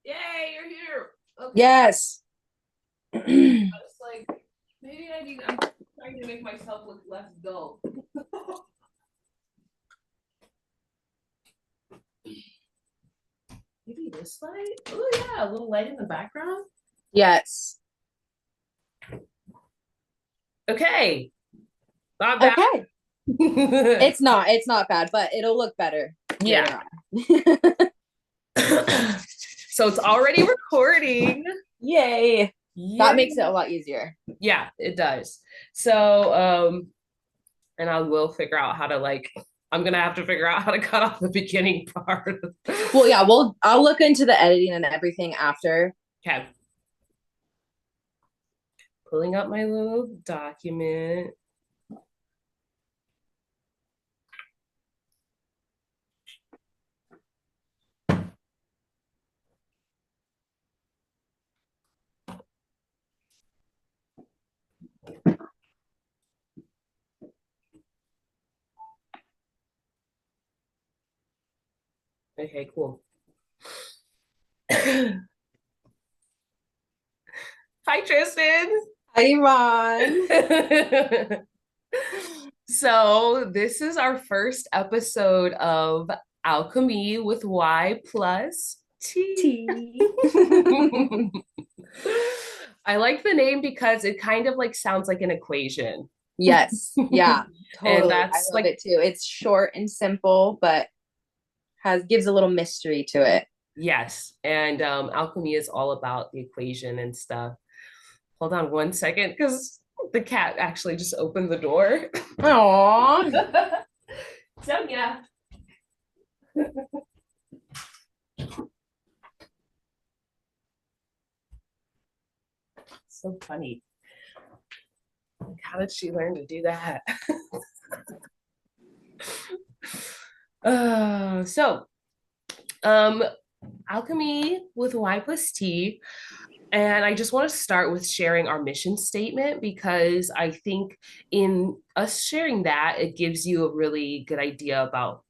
Yay, you're here. Okay. Yes. I was like, maybe I'm trying to make myself look less dull. Maybe this light? Oh yeah, a little light in the background. Yes. Okay. Not bad. Okay. It's not bad, but it'll look better. Yeah. So it's already recording. Yay. That makes it a lot easier. Yeah, it does. So and I will figure out how to I'm gonna have to figure out how to cut off the beginning part. Well, yeah, I'll look into the editing and everything after. Okay. Pulling up my little document. Okay, cool. Hi, Tristin. Hi, Yvonne. So this is our first episode of Alchemy with Y plus T. I like the name because it kind of sounds like an equation. Yes. Yeah. Totally. And that's I love it too. It's short and simple, but gives a little mystery to it. Yes. And alchemy is all about the equation and stuff. Hold on one second, because the cat actually just opened the door. Aww. Sonia. So funny. How did she learn to do that? So Alchemy with Y plus T. And I just want to start with sharing our mission statement, because I think in us sharing that, it gives you a really good idea about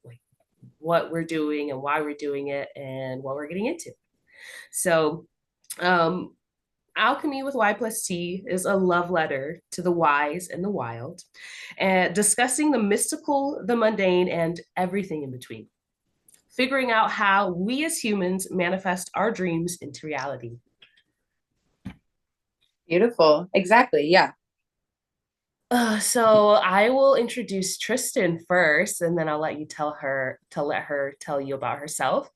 what we're doing and why we're doing it and what we're getting into. So Alchemy with Y plus T is a love letter to the wise and the wild, and discussing the mystical, the mundane, and everything in between. Figuring out how we as humans manifest our dreams into reality. Beautiful. Exactly. Yeah. So I will introduce Tristin first, and then I'll let her tell you about herself.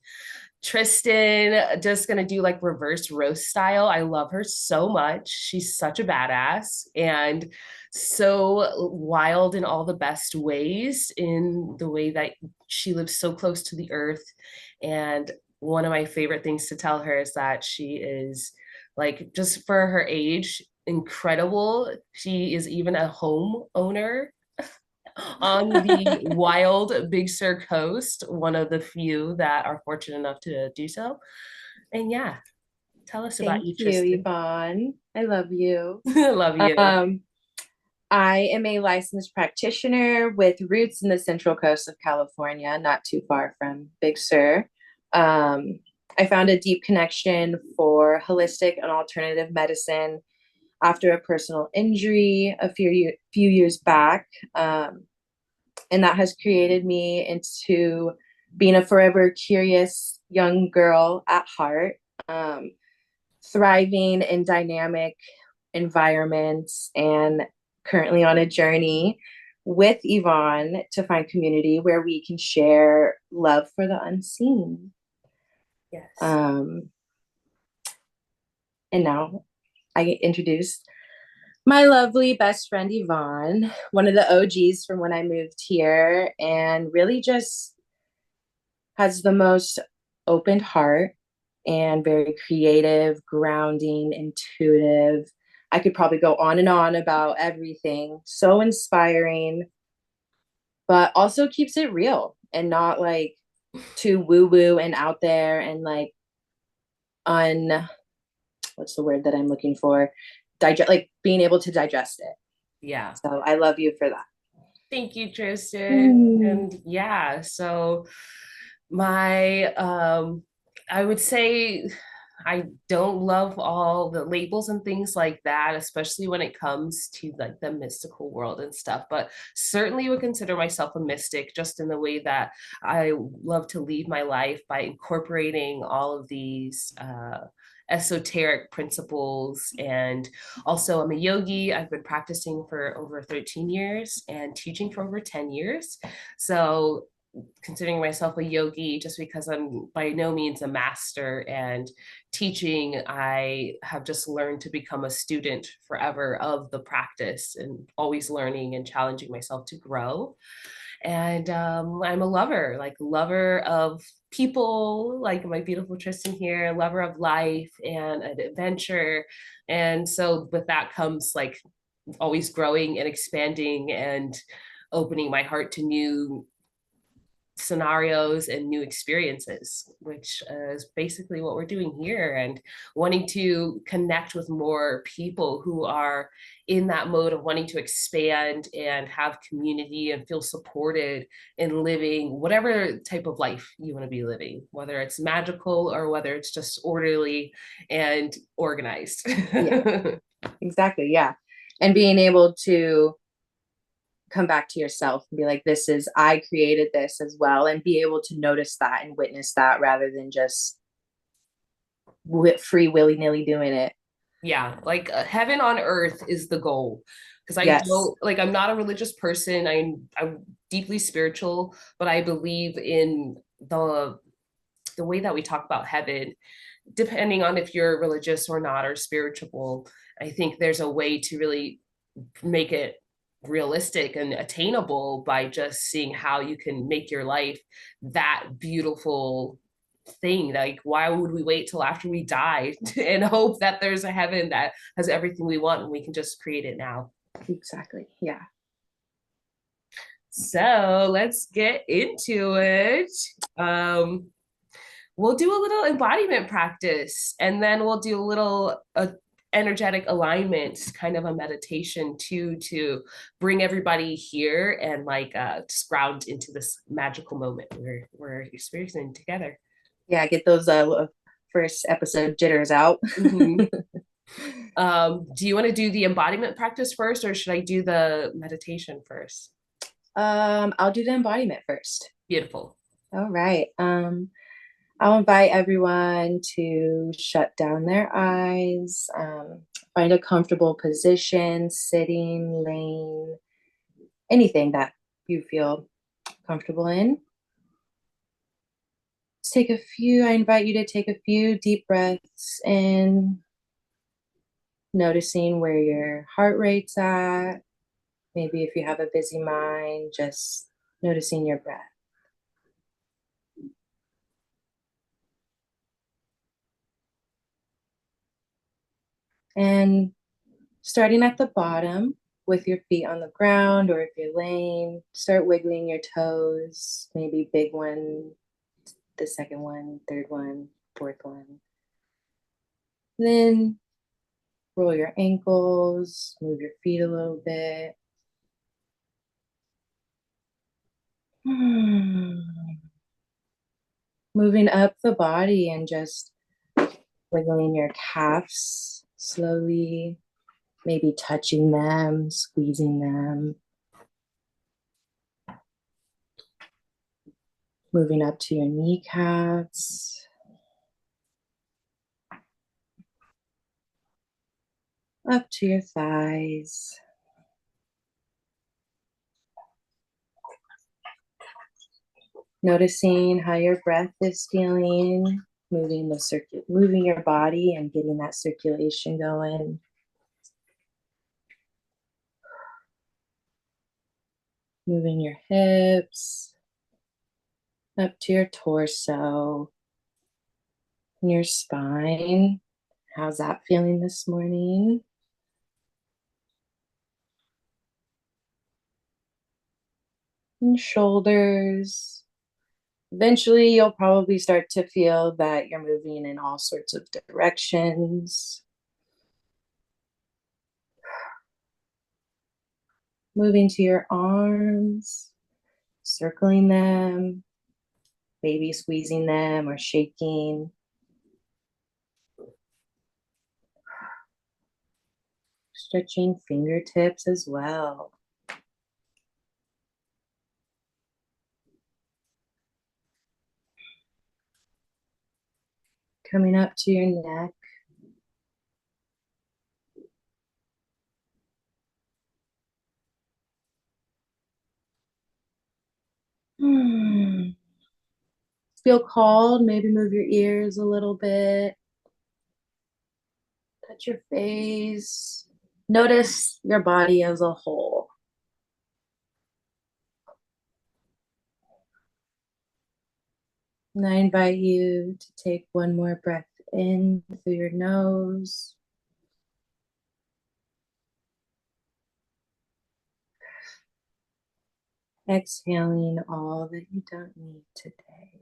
Tristin just gonna do reverse roast style. I love her so much. She's such a badass and so wild in all the best ways, in the way that she lives so close to the earth. And one of my favorite things to tell her is that she is just for her age, incredible. She is even a home owner on the wild Big Sur coast, one of the few that are fortunate enough to do so. And yeah, tell us about you, Thank you, Tristin. Yvonne. I love you. Love you. I am a licensed practitioner with roots in the Central Coast of California, not too far from Big Sur. I found a deep connection for holistic and alternative medicine after a personal injury a few years back. And that has created me into being a forever curious young girl at heart, thriving in dynamic environments, and currently on a journey with Yvonne to find community where we can share love for the unseen. Yes. And now I introduced My lovely best friend Yvonne, one of the OGs from when I moved here, and really just has the most open heart and very creative, grounding, intuitive. I could probably go on and on about everything. So inspiring, but also keeps it real and not like too woo woo and out there and like un what's the word that I'm looking for? Digest, like being able to digest it. Yeah. So I love you for that. Thank you, Tristan. Mm. And yeah, so my I would say I don't love all the labels and things like that, especially when it comes to like the mystical world and stuff, but certainly would consider myself a mystic just in the way that I love to lead my life by incorporating all of these esoteric principles. And also I'm a yogi. I've been practicing for over 13 years and teaching for over 10 years. So considering myself a yogi just because I'm by no means a master and teaching, I have just learned to become a student forever of the practice and always learning and challenging myself to grow. And I'm a lover, like lover of people, like my beautiful Tristan here, lover of life and an adventure. And so with that comes like always growing and expanding and opening my heart to new scenarios and new experiences, which is basically what we're doing here, and wanting to connect with more people who are in that mode of wanting to expand and have community and feel supported in living whatever type of life you want to be living, whether it's magical or whether it's just orderly and organized. Yeah, exactly. Yeah. And being able to come back to yourself and be like, this is, I created this as well, and be able to notice that and witness that rather than just free willy nilly doing it. Yeah, like heaven on earth is the goal, because I Yes. don't like, I'm not a religious person. I'm deeply spiritual, but I believe in the way that we talk about heaven, depending on if you're religious or not or spiritual. I think there's a way to really make it realistic and attainable by just seeing how you can make your life that beautiful thing. Like, why would we wait till after we die and hope that there's a heaven that has everything we want and we can just create it now? Exactly. Yeah. So let's get into it. um we'll do a little embodiment practice, and then we'll do a little energetic alignment, kind of a meditation too, to bring everybody here and like just ground into this magical moment we're experiencing together. Yeah. Get those first episode jitters out. Mm-hmm. Do you want to do the embodiment practice first, or should I do the meditation first? I'll do the embodiment first. Beautiful. All right. I'll invite everyone to shut down their eyes, find a comfortable position, sitting, laying, anything that you feel comfortable in. I invite you to take a few deep breaths in, noticing where your heart rate's at. Maybe if you have a busy mind, just noticing your breath. And starting at the bottom with your feet on the ground, or if you're laying, start wiggling your toes, maybe big one, the second one, third one, fourth one. And then roll your ankles, move your feet a little bit. Moving up the body and just wiggling your calves slowly, maybe touching them, squeezing them. Moving up to your kneecaps. Up to your thighs. Noticing how your breath is feeling, moving your body and getting that circulation going. Moving your hips up to your torso and your spine. How's that feeling this morning? And shoulders. Eventually, you'll probably start to feel that you're moving in all sorts of directions. Moving to your arms, circling them, maybe squeezing them or shaking. Stretching fingertips as well. Coming up to your neck. Feel called, maybe move your ears a little bit. Touch your face. Notice your body as a whole. And I invite you to take one more breath in through your nose. Exhaling all that you don't need today.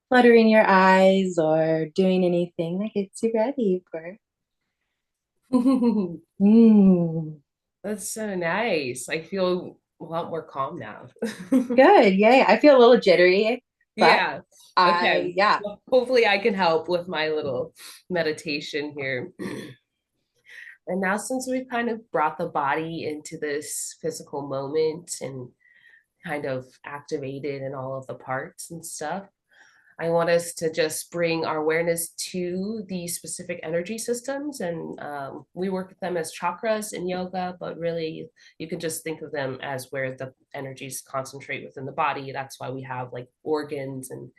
Fluttering your eyes or doing anything that gets you ready for. That's so nice. I feel a lot more calm now. Good. Yay. I feel a little jittery, but Yeah. Okay. yeah. Well, hopefully I can help with my little meditation here. And now, since we've kind of brought the body into this physical moment and kind of activated in all of the parts and stuff, I want us to just bring our awareness to the specific energy systems. And we work with them as chakras in yoga, but really you can just think of them as where the energies concentrate within the body. That's why we have like organs and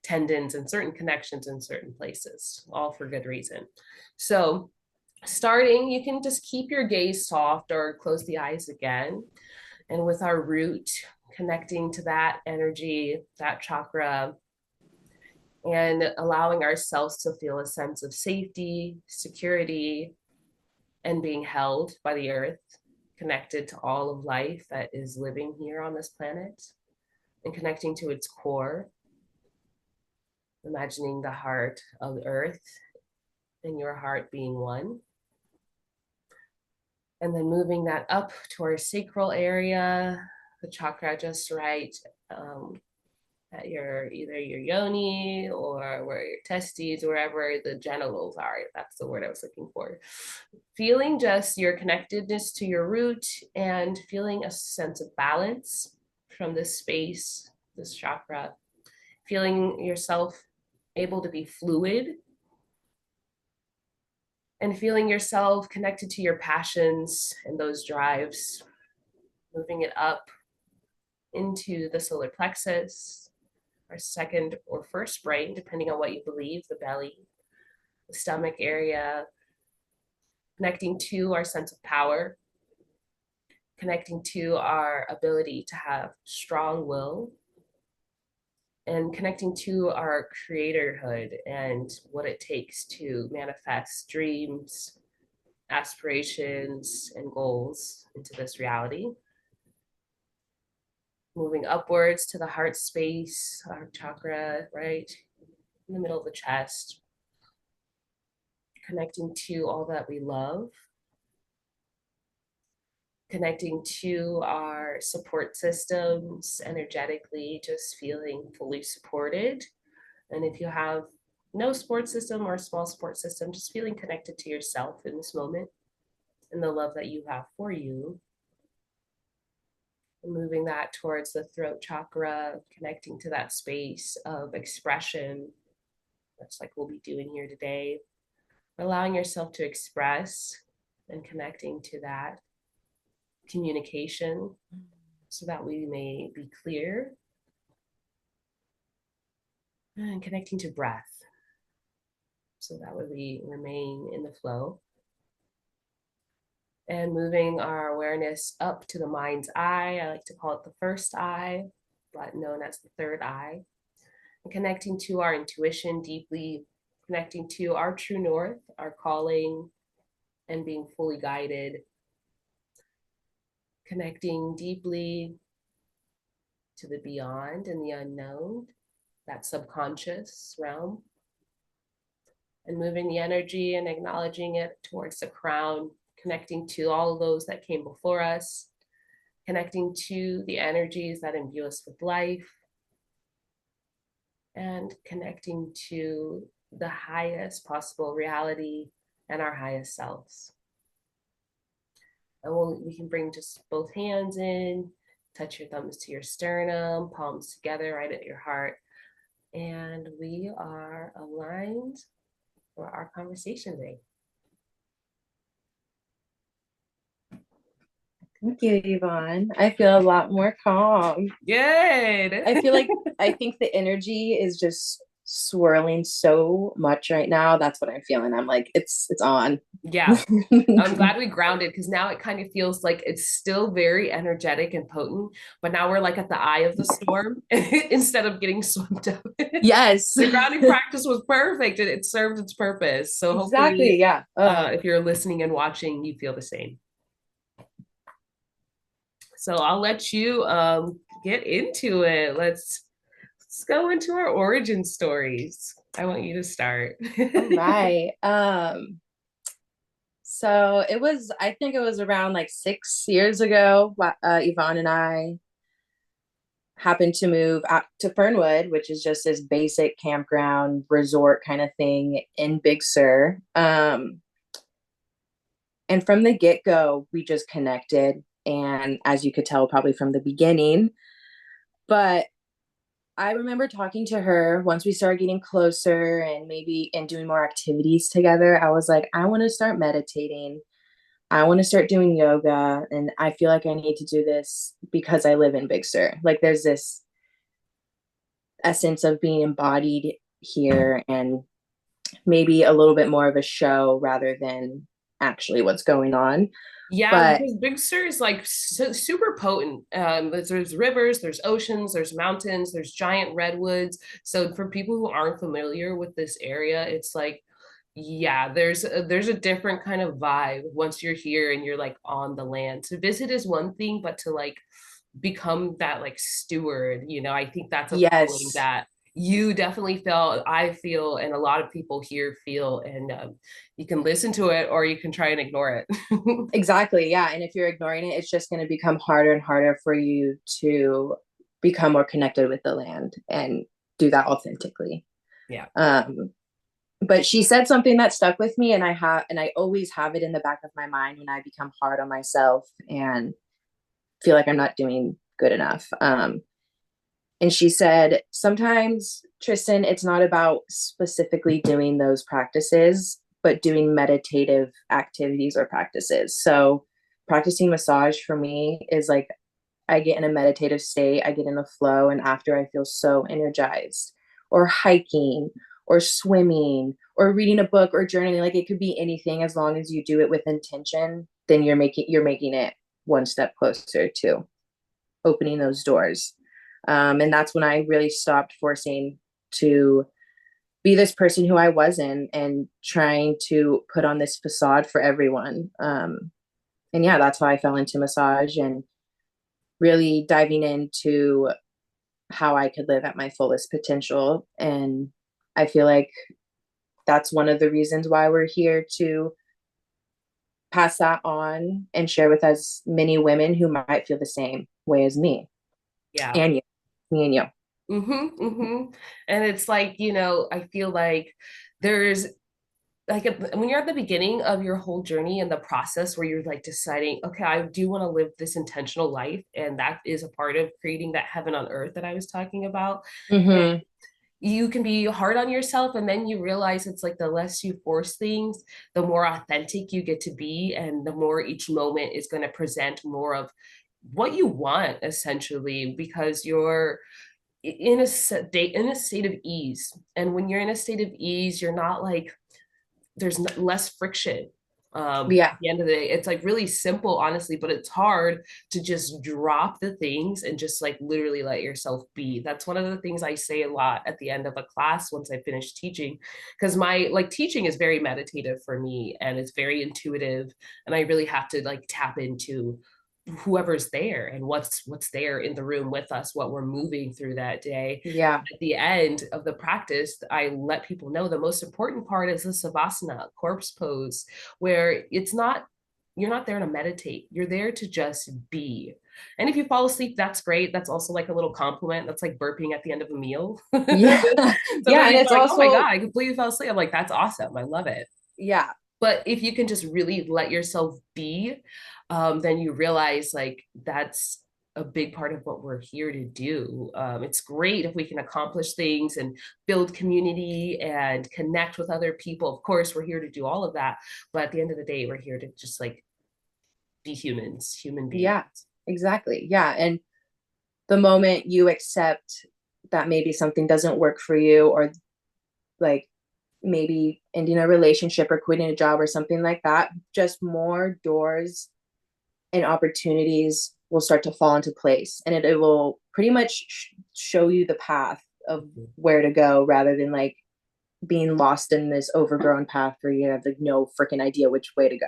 tendons and certain connections in certain places, all for good reason. So, starting, you can just keep your gaze soft or close the eyes again. And with our root, connecting to that energy, that chakra, and allowing ourselves to feel a sense of safety, security, and being held by the earth, connected to all of life that is living here on this planet, and connecting to its core, imagining the heart of the earth and your heart being one. And then moving that up to our sacral area, the chakra just right at your either your yoni or where your testes, wherever the genitals are. That's the word I was looking for. Feeling just your connectedness to your root and feeling a sense of balance from this space, this chakra. Feeling yourself able to be fluid and feeling yourself connected to your passions and those drives, moving it up into the solar plexus, our second or first brain, depending on what you believe, the belly, the stomach area, connecting to our sense of power, connecting to our ability to have strong will, and connecting to our creatorhood and what it takes to manifest dreams, aspirations, and goals into this reality. Moving upwards to the heart space, our chakra, right in the middle of the chest, connecting to all that we love, connecting to our support systems energetically, just feeling fully supported. And if you have no support system or a small support system, just feeling connected to yourself in this moment and the love that you have for you. And moving that towards the throat chakra, connecting to that space of expression. That's like we'll be doing here today. Allowing yourself to express and connecting to that communication so that we may be clear and connecting to breath. So that way we remain in the flow. And moving our awareness up to the mind's eye. I like to call it the first eye, but known as the third eye. And connecting to our intuition deeply, connecting to our true north, our calling, and being fully guided. Connecting deeply to the beyond and the unknown, that subconscious realm. And moving the energy and acknowledging it towards the crown, connecting to all of those that came before us, connecting to the energies that imbue us with life, and connecting to the highest possible reality and our highest selves. And we can bring just both hands in, touch your thumbs to your sternum, palms together right at your heart. And we are aligned for our conversation today. Thank you, Yvonne. I feel a lot more calm. Good. I think the energy is just swirling so much right now. That's what I'm feeling. I'm like, it's on. Yeah. I'm glad we grounded, because now it kind of feels like it's still very energetic and potent, but now we're like at the eye of the storm instead of getting swept up. Yes. The grounding practice was perfect and it served its purpose. So exactly. Hopefully, Yeah. If you're listening and watching, you feel the same. So I'll let you get into it. Let's go into our origin stories. I want you to start. All right. So I think it was around like 6 years ago, Yvonne and I happened to move out to Fernwood, which is just this basic campground resort kind of thing in Big Sur. And from the get-go, we just connected. And as you could tell, probably from the beginning. But I remember talking to her once we started getting closer and doing more activities together. I was like, I want to start meditating. I want to start doing yoga. And I feel like I need to do this because I live in Big Sur. Like there's this essence of being embodied here and maybe a little bit more of a show rather than actually what's going on. Yeah, But because Big Sur is like super potent. There's rivers, there's oceans, there's mountains, there's giant redwoods. So for people who aren't familiar with this area, it's like, yeah, there's a different kind of vibe once you're here and you're like on the land. To visit is one thing, but to like become that like steward, I think that's a feeling yes, that you definitely felt, I feel, and a lot of people here feel. And you can listen to it or you can try and ignore it. exactly. Yeah. And if you're ignoring it, it's just going to become harder and harder for you to become more connected with the land and do that authentically. Yeah. But she said something that stuck with me, and I always have it in the back of my mind when I become hard on myself and feel like I'm not doing good enough. And she said, sometimes, Tristin, it's not about specifically doing those practices, but doing meditative activities or practices. So practicing massage for me is like I get in a meditative state, I get in a flow, and after I feel so energized. Or hiking, or swimming, or reading a book, or journaling. Like it could be anything as long as you do it with intention, then you're making it one step closer to opening those doors. And that's when I really stopped forcing to be this person who I wasn't and trying to put on this facade for everyone. And yeah, that's how I fell into massage and really diving into how I could live at my fullest potential. And I feel like that's one of the reasons why we're here, to pass that on and share with as many women who might feel the same way as me. Yeah. And you, me and you. And it's like, I feel like there's like when you're at the beginning of your whole journey and the process where you're like deciding, okay, I do want to live this intentional life, and that is a part of creating that heaven on earth that I was talking about. Mm-hmm. You can be hard on yourself, and then you realize it's like the less you force things, the more authentic you get to be, and the more each moment is going to present more of what you want, essentially, because you're in a state of ease. And when you're in a state of ease, you're not like there's less friction. Yeah. At the end of the day, it's like really simple, honestly, but it's hard to just drop the things and just like literally let yourself be. That's one of the things I say a lot at the end of a class once I finish teaching, because my like teaching is very meditative for me and it's very intuitive, and I really have to like tap into whoever's there and what's there in the room with us, what we're moving through that day. Yeah. At the end of the practice, I let people know the most important part is the savasana, corpse pose, where it's not, you're not there to meditate, you're there to just be. And if you fall asleep, that's great. That's also like a little compliment. That's like burping at the end of a meal. Yeah. Yeah. Sometimes And people it's are like, oh my also, God, I completely fell asleep. I'm like, that's awesome. I love it. yeah. But if you can just really let yourself be, then you realize like that's a big part of what we're here to do. It's great if we can accomplish things and build community and connect with other people. Of course, we're here to do all of that. But at the end of the day, we're here to just like be humans, human beings. Yeah. Exactly. Yeah. And the moment you accept that maybe something doesn't work for you, or like maybe ending a relationship or quitting a job or something like that, just more doors and opportunities will start to fall into place, and it will pretty much show you the path of where to go, rather than like being lost in this overgrown path where you have like no freaking idea which way to go.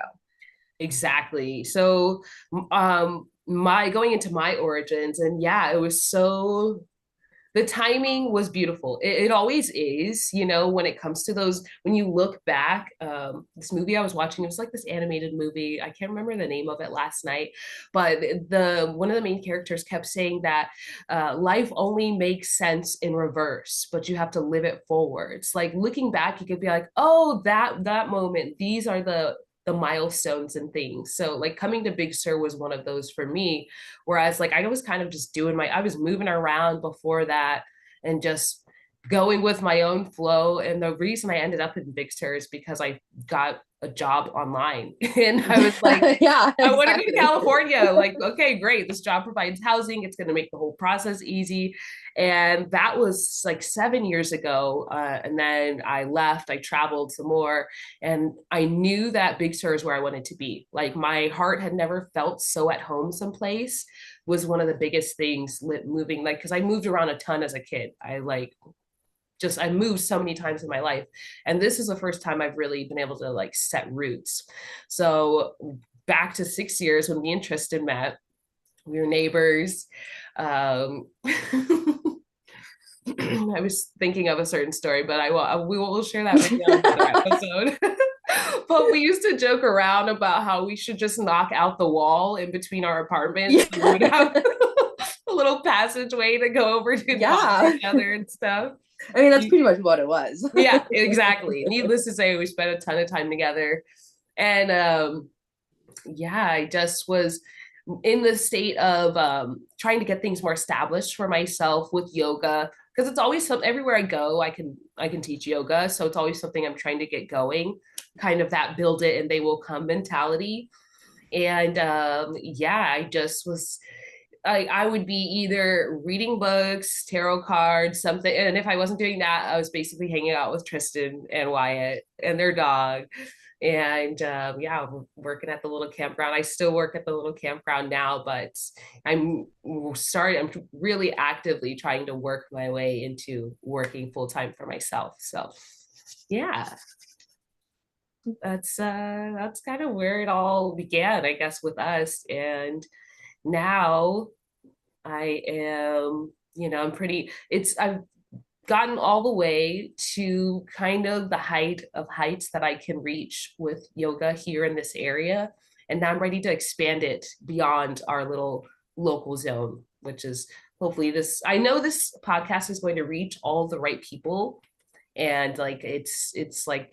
Exactly. So, my going into my origins, and yeah, it was so the timing was beautiful. It always is, you know, when it comes to those, when you look back, this movie I was watching, it was like this animated movie. I can't remember the name of it last night, but the one of the main characters kept saying that life only makes sense in reverse, but you have to live it forwards. Like looking back, you could be like, oh, that moment, these are the milestones and things. So like coming to Big Sur was one of those for me. Whereas like I was kind of just doing I was moving around before that and just going with my own flow. And the reason I ended up in Big Sur is because I got a job online and I was like, Yeah, I want to go to exactly. California. Like, okay, great. This job provides housing. It's going to make the whole process easy. And that was like 7 years ago. And then I left, I traveled some more, and I knew that Big Sur is where I wanted to be. Like, my heart had never felt so at home someplace, was one of the biggest things moving. Like, because I moved around a ton as a kid. I moved so many times in my life, and this is the first time I've really been able to like set roots. So back to 6 years when me and Tristan met, we were neighbors. I was thinking of a certain story, but we will share that with you on another episode. But we used to joke around about how we should just knock out the wall in between our apartments. Yeah. So we would have a little passageway to go over to talk to Yeah. each other and stuff. I mean, that's pretty much what it was. Yeah, exactly. Needless to say, we spent a ton of time together. And yeah, I just was in the state of trying to get things more established for myself with yoga, because it's always something. Everywhere I go, I can teach yoga, so it's always something I'm trying to get going, kind of that build it and they will come mentality. And yeah, I just was I would be either reading books, tarot cards, something. And if I wasn't doing that, I was basically hanging out with Tristan and Wyatt and their dog. And yeah, working at the little campground. I still work at the little campground now, but I'm really actively trying to work my way into working full time for myself. So yeah, that's kind of where it all began, I guess, with us. And now I am, I'm pretty, I've gotten all the way to kind of the height of heights that I can reach with yoga here in this area. And now I'm ready to expand it beyond our little local zone, which is hopefully I know this podcast is going to reach all the right people. And like, it's like,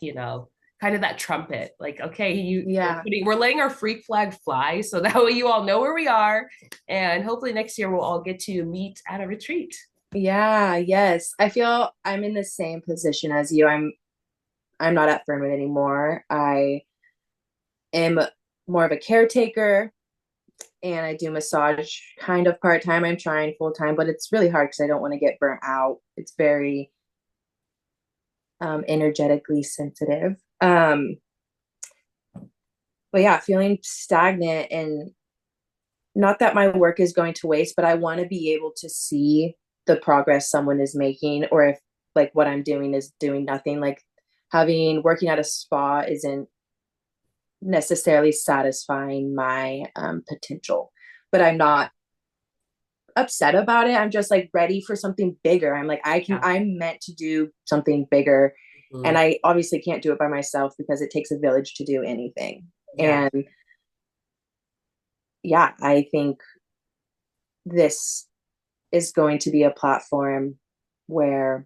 kind of that trumpet, like, okay, Yeah. we're letting our freak flag fly so that way you all know where we are, and hopefully next year we'll all get to meet at a retreat. Yeah, yes. I feel I'm in the same position as you. I'm not at Furman anymore. I am more of a caretaker, and I do massage kind of part-time. I'm trying full-time, but it's really hard because I don't want to get burnt out. It's very energetically sensitive. Um, but yeah, feeling stagnant, and not that my work is going to waste, but I want to be able to see the progress someone is making, or if like what I'm doing is doing nothing. Like working at a spa isn't necessarily satisfying my potential, but I'm not upset about it. I'm just like ready for something bigger. I'm like, Yeah. I'm meant to do something bigger. And Mhm. I obviously can't do it by myself because it takes a village to do anything. Yeah. And yeah, I think this is going to be a platform where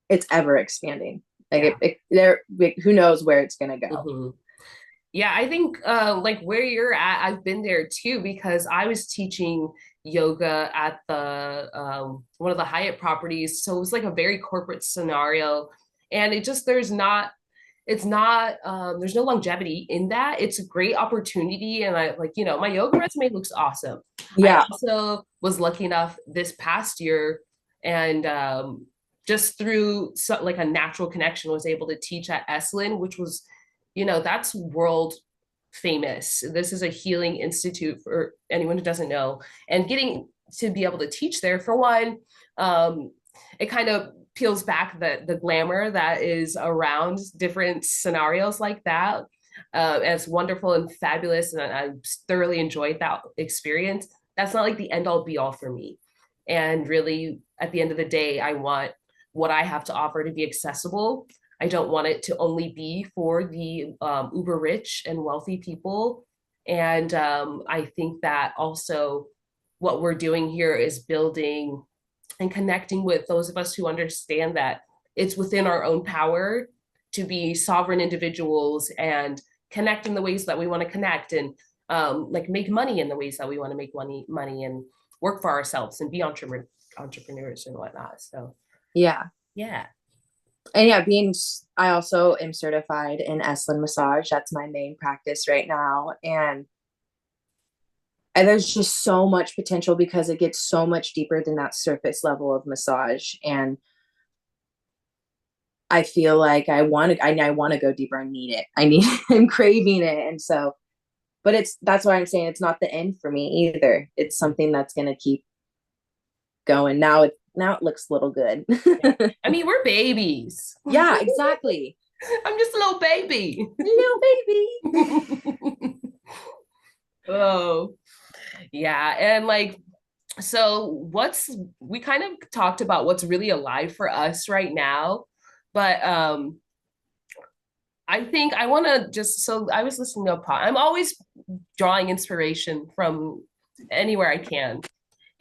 it's ever expanding. Like Yeah. who knows where it's going to go. Mhm. Yeah, I think like where you're at, I've been there too because I was teaching yoga at the one of the Hyatt properties. So it was like a very corporate scenario. And it just it's not there's no longevity in that. It's a great opportunity. And I like, my yoga resume looks awesome. I Yeah. also was lucky enough this past year and just through like a natural connection was able to teach at Esalen, which was that's world famous. This is a healing institute for anyone who doesn't know. And getting to be able to teach there, for one, it kind of peels back the glamour that is around different scenarios like that. And it's wonderful and fabulous, and I thoroughly enjoyed that experience. That's not like the end all be all for me. And really, at the end of the day, I want what I have to offer to be accessible. I don't want it to only be for the uber rich and wealthy people. And I think that also what we're doing here is building and connecting with those of us who understand that it's within our own power to be sovereign individuals and connect in the ways that we want to connect and like make money in the ways that we want to make money and work for ourselves and be entrepreneurs and whatnot. So Yeah. yeah. And yeah, I also am certified in Esalen massage. That's my main practice right now. And there's just so much potential because it gets so much deeper than that surface level of massage. And I feel like I want to go deeper. I need it. I'm craving it. And so, but that's why I'm saying it's not the end for me either. It's something that's going to keep going. Now it looks a little good. Yeah. I mean, we're babies. Yeah, exactly. I'm just a little baby. Little baby. Oh, yeah. And like, so we kind of talked about what's really alive for us right now, but I think I want to just, so I was listening to a pod. I'm always drawing inspiration from anywhere I can.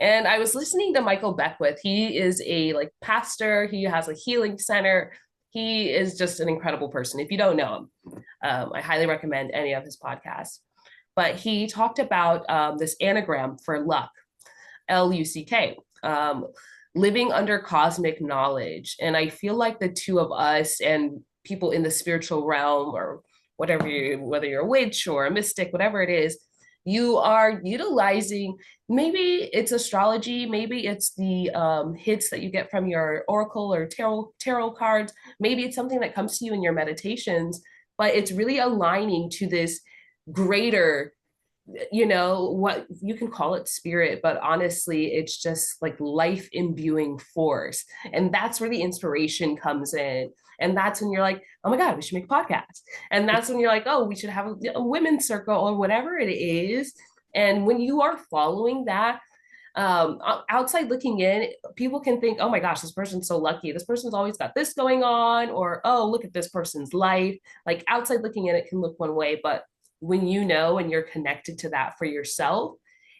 And I was listening to Michael Beckwith. He is a like pastor. He has a healing center. He is just an incredible person. If you don't know him, I highly recommend any of his podcasts. But he talked about this anagram for luck, LUCK, living under cosmic knowledge. And I feel like the two of us and people in the spiritual realm or whether you're a witch or a mystic, whatever it is, you are utilizing, maybe it's astrology, maybe it's the hits that you get from your oracle or tarot cards, maybe it's something that comes to you in your meditations, but it's really aligning to this greater, what you can call it spirit, but honestly it's just like life imbuing force. And that's where the inspiration comes in. And that's when you're like, oh my god, we should make a podcast. And that's when you're like, oh, we should have a women's circle or whatever it is. And when you are following that, outside looking in, people can think, oh my gosh, this person's so lucky, this person's always got this going on, or oh, look at this person's life. Like outside looking in, it can look one way, but when you know and you're connected to that for yourself,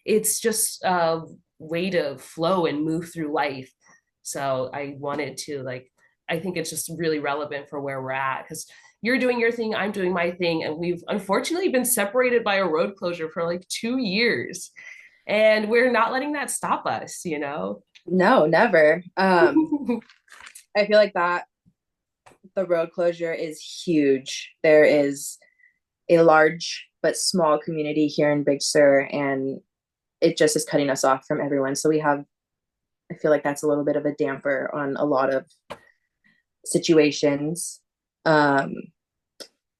it's just a way to flow and move through life. So I wanted to like, I think it's just really relevant for where we're at because you're doing your thing, I'm doing my thing, and we've unfortunately been separated by a road closure for like 2 years, and we're not letting that stop us. No, never. I feel like that the road closure is huge. There is a large but small community here in Big Sur, and it just is cutting us off from everyone. So I feel like that's a little bit of a damper on a lot of situations. Um,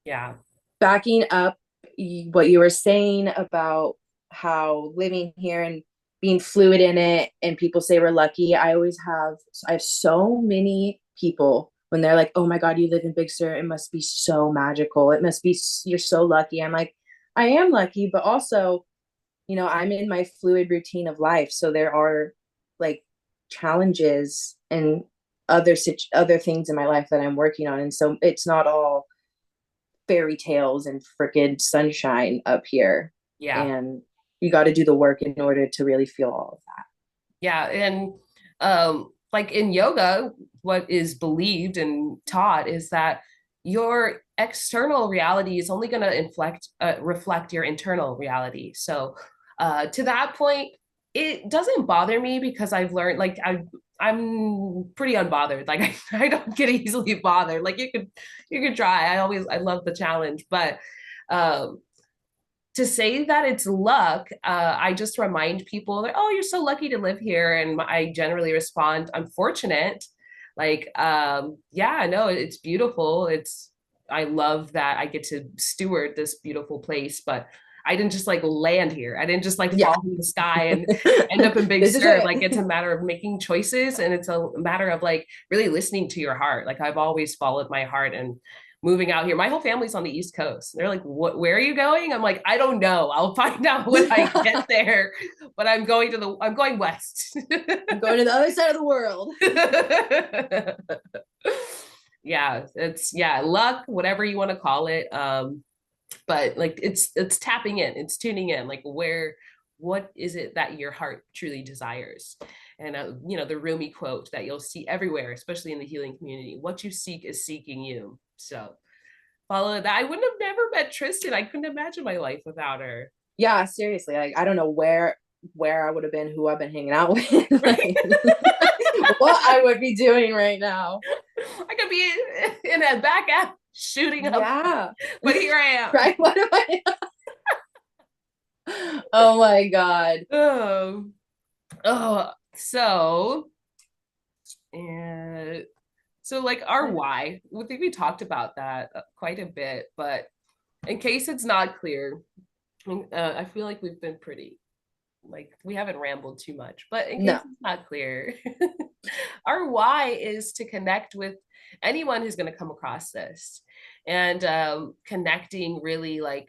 Yeah. Backing up what you were saying about how living here and being fluid in it, and people say we're lucky. I have so many people when they're like, oh my God, you live in Big Sur, it must be so magical, it must be, you're so lucky. I'm like, I am lucky, but also, I'm in my fluid routine of life, so there are like challenges and other things in my life that I'm working on, and so it's not all fairy tales and freaking sunshine up here. Yeah. And you got to do the work in order to really feel all of that. Yeah. And like in yoga, what is believed and taught is that your external reality is only going to reflect your internal reality. So to that point, it doesn't bother me because I've learned like I'm pretty unbothered. Like I don't get easily bothered. Like you could try. I love the challenge, but um to say that it's luck, I just remind people that, oh, you're so lucky to live here. And I generally respond, I'm fortunate. Like, yeah, no, it's beautiful. I love that I get to steward this beautiful place, but I didn't just like land here. I didn't just like Yeah. fall from the sky and end up in Big This is Sur. it. Like, it's a matter of making choices, and it's a matter of like really listening to your heart. Like, I've always followed my heart, and moving out here. My whole family's on the East Coast. They're like, "What? Where are you going?" I'm like, "I don't know. I'll find out when I get there." But I'm going west. I'm going to the other side of the world. Yeah, it's luck, whatever you want to call it. But like it's tapping in, it's tuning in, like what is it that your heart truly desires? And the Rumi quote that you'll see everywhere, especially in the healing community: "What you seek is seeking you." So follow that. I wouldn't have never met Tristin. I couldn't imagine my life without her. Yeah, seriously. Like, I don't know where I would have been, who I've been hanging out with, Right? like, what I would be doing right now. I could be in a back app shooting up, Yeah. but here I am. Right? What am I? Oh my God. Oh, so and so like our why. I think we talked about that quite a bit, but in case it's not clear, I feel like we've been pretty like we haven't rambled too much, but in case No. it's not clear, our why is to connect with anyone who's going to come across this, and connecting really like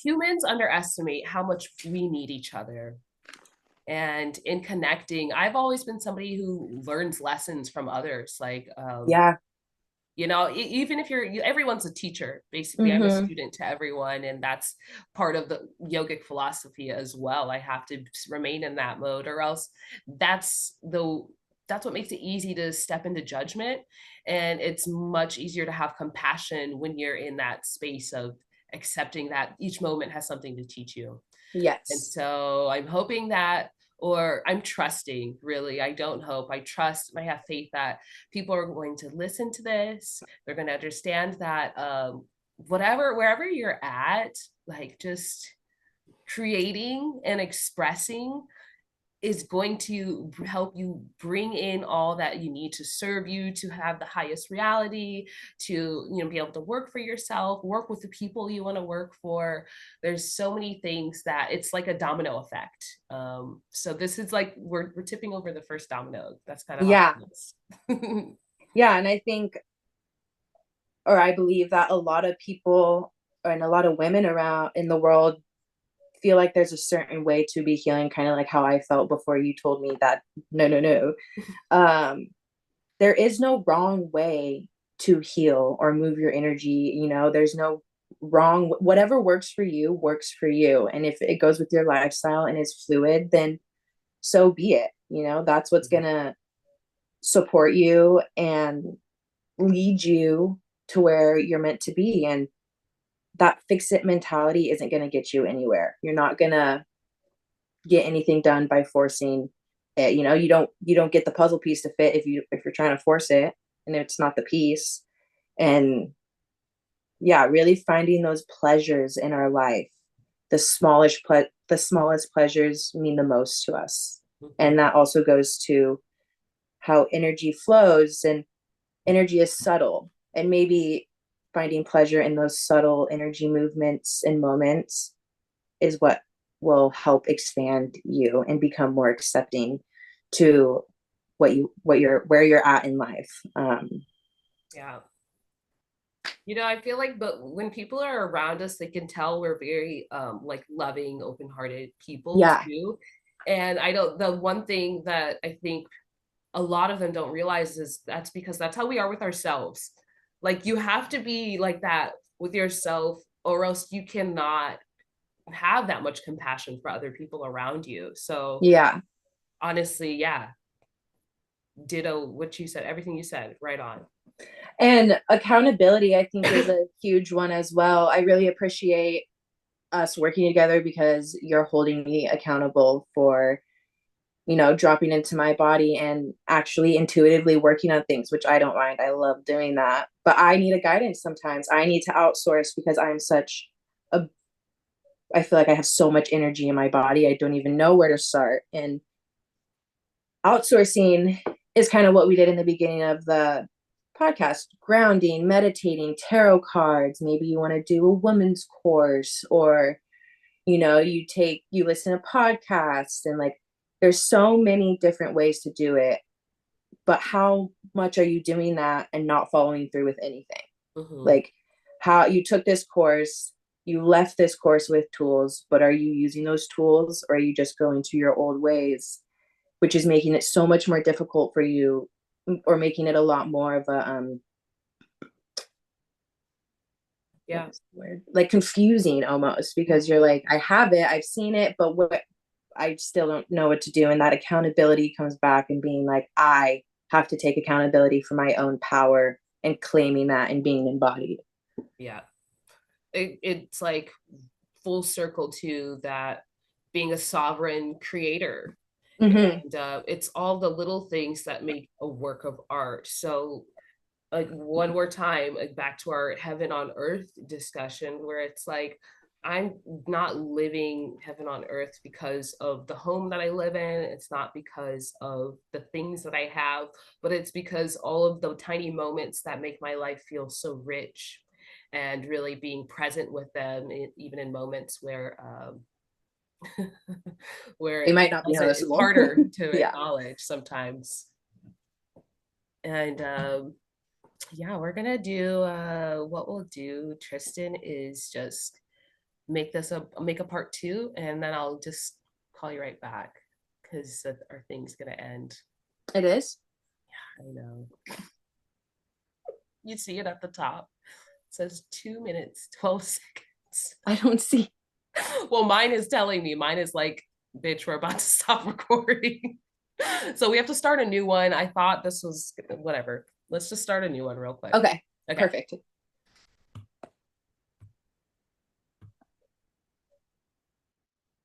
humans underestimate how much we need each other. And in connecting, I've always been somebody who learns lessons from others. Like, Yeah. even if everyone's a teacher, basically. I'm a Mm-hmm. student to everyone, and that's part of the yogic philosophy as well. I have to remain in that mode, or else that's the that's what makes it easy to step into judgment. And it's much easier to have compassion when you're in that space of accepting that each moment has something to teach you. And Yes. so I'm hoping that, or I'm trusting, really. I don't hope, I trust, and I have faith that people are going to listen to this. They're going to understand that wherever you're at, like just creating and expressing is going to help you bring in all that you need to serve you, to have the highest reality, to be able to work for yourself, work with the people you want to work for. There's so many things that it's like a domino effect. So this is like we're tipping over the first domino. That's kind of how Yeah. it is. Yeah. And I think, or I believe that a lot of people and a lot of women around in the world feel like there's a certain way to be healing, kind of like how I felt before you told me that no, no, no. Um, there is no wrong way to heal or move your energy. There's no wrong, whatever works for you works for you. And if it goes with your lifestyle and is fluid, then so be it. That's what's gonna support you and lead you to where you're meant to be. And that fix it mentality isn't going to get you anywhere. You're not going to get anything done by forcing it. You don't get the puzzle piece to fit if you're trying to force it and it's not the piece. And yeah, really finding those pleasures in our life. The smallest pleasures mean the most to us. And that also goes to how energy flows, and energy is subtle. and maybe finding pleasure in those subtle energy movements and moments is what will help expand you and become more accepting to where you're at in life. Yeah. I feel like, but when people are around us, they can tell we're very like loving, open-hearted people Yeah. too. And I don't, the one thing that I think a lot of them don't realize is that's because that's how we are with ourselves. Like you have to be like that with yourself, or else you cannot have that much compassion for other people around you. So Yeah. honestly, yeah, ditto what you said, everything you said, right on. And accountability, I think, is a huge one as well. I really appreciate us working together because you're holding me accountable for, dropping into my body and actually intuitively working on things, which I don't mind. I love doing that. But I need a guidance sometimes. I need to outsource because a, I feel like I have so much energy in my body. I don't even know where to start. And outsourcing is kind of what we did in the beginning of the podcast: grounding, meditating, tarot cards. Maybe you want to do a women's course, or you listen to podcasts, and like there's so many different ways to do it. But how much are you doing that and not following through with anything? Mm-hmm. Like, how you took this course, you left this course with tools, but are you using those tools, or are you just going to your old ways, which is making it so much more difficult for you, or making it a lot more of a Yeah. word, like confusing almost, because you're like, I have it, I've seen it, but what, I still don't know what to do. And that accountability comes back and being like, I have to take accountability for my own power and claiming that and being embodied. Yeah. It's like full circle to that, being a sovereign creator. Mm-hmm. And it's all the little things that make a work of art. So like one more time, like back to our heaven on earth discussion, where it's like I'm not living heaven on earth because of the home that I live in. It's not because of the things that I have, but it's because all of the tiny moments that make my life feel so rich, and really being present with them, even in moments where where They might not be it's noticeable. harder to Yeah. acknowledge sometimes. And yeah, we're gonna do what we'll do, Tristin, is just make a part two, and then I'll just call you right back because our thing's gonna end. It is. I know. You see it at the top. It says 2 minutes, 12 seconds. I don't see. Well, mine is telling me, mine is like, bitch, we're about to stop recording. So we have to start a new one. I thought this was whatever. Let's just start a new one real quick. Okay. Okay. Perfect.